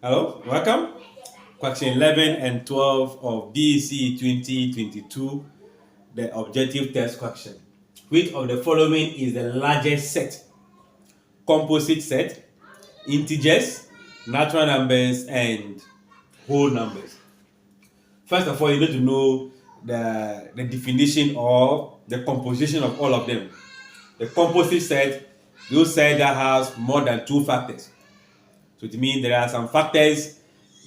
Hello, welcome. Question 11 and 12 of BECE 2022, the objective test question. Which of the following is the largest set? Composite set, integers, natural numbers, and whole numbers. First of all, you need to know the definition or the composition of all of them. The composite set, those sets that has more than two factors. So it means there are some factors,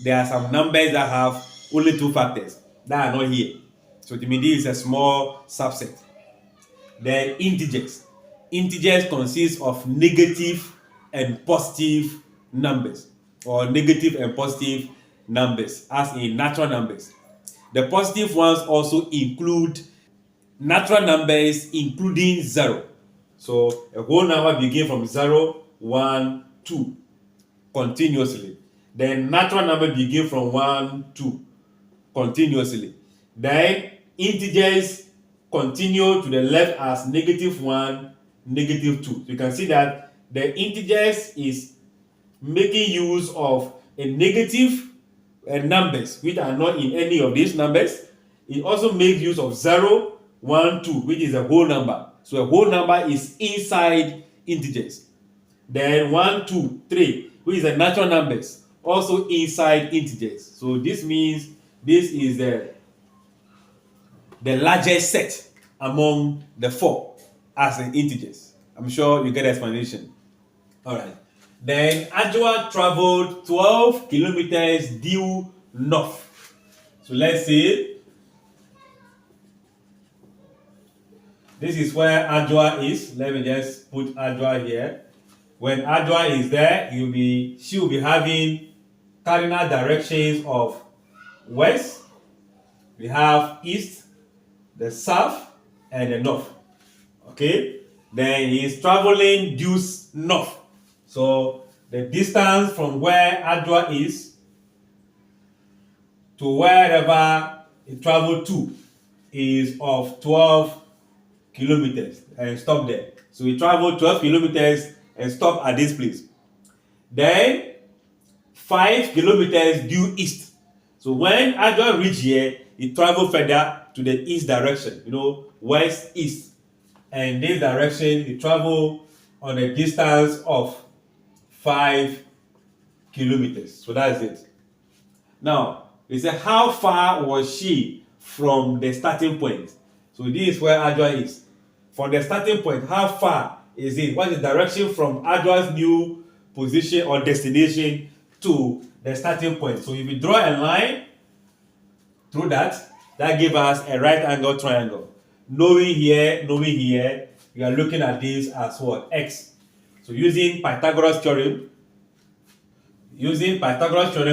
there are some numbers that have only two factors that are not here. So it means this is a small subset. Then integers. Integers consist of negative and positive numbers, or negative and positive numbers, as in natural numbers. The positive ones also include natural numbers including 0. So a whole number begins from 0, 1, 2 continuously. Then natural number begin from 1, 2 continuously. Then integers continue to the left as -1, -2. So you can see that the integers is making use of a negative numbers which are not in any of these numbers. It also makes use of 0, 1, 2, which is a whole number. So a whole number is inside integers. Then 1, 2, 3, which is the natural numbers, also inside integers. So this means this is the largest set among the four as in integers. I'm sure you get the explanation. All right. Then Ajwa traveled 12 kilometers due north. So let's see. This is where Ajwa is. Let me just put Ajwa here. When Ajwa is there, she will be having cardinal directions of west. We have east, the south, and the north. Okay. Then he is traveling due north. So the distance from where Ajwa is to wherever he traveled to is of 12 kilometers and stop there. So he traveled 12 kilometers and stop at this place. Then 5 kilometers due east. So when Ajwa reach here, he travel further to the east direction, west east. And this direction, he travel on a distance of 5 kilometers. So that's it. Now, they say, how far was she from the starting point? So this is where Ajwa is. From the starting point, how far is it? What is the direction from Ajwa's new position or destination to the starting point? So if you draw a line through that gives us a right angle triangle. Knowing here, we are looking at this as what? X. So using Pythagoras theorem,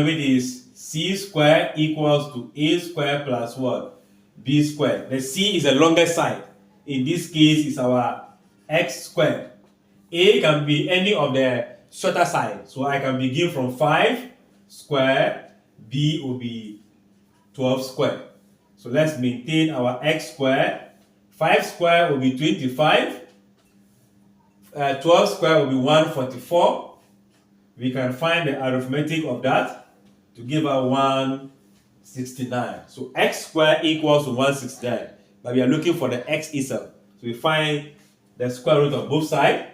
which is c squared equals to a squared plus what? B squared. The c is the longest side. In this case, it's our x squared. A can be any of the shorter side. So I can begin from 5 squared. B will be 12 squared. So let's maintain our x squared. 5 squared will be 25. 12 squared will be 144. We can find the arithmetic of that to give us 169. So x squared equals to 169. But we are looking for the x itself. So we find the square root of both sides.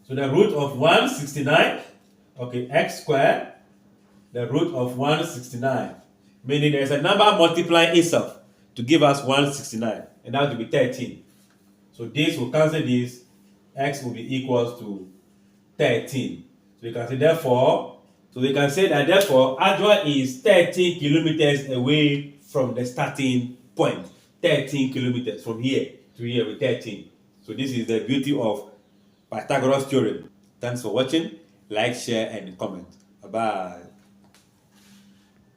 So the root of 169, okay, x squared, the root of 169. Meaning there's a number multiplying itself to give us 169. And that will be 13. So this will cancel this. X will be equals to 13. So we can say therefore, Ajwa is 13 kilometers away from the starting point. 13 kilometers from here to here with 13. So this is the beauty of Pythagoras theorem. Thanks for watching. Like, share, and comment. Bye-bye.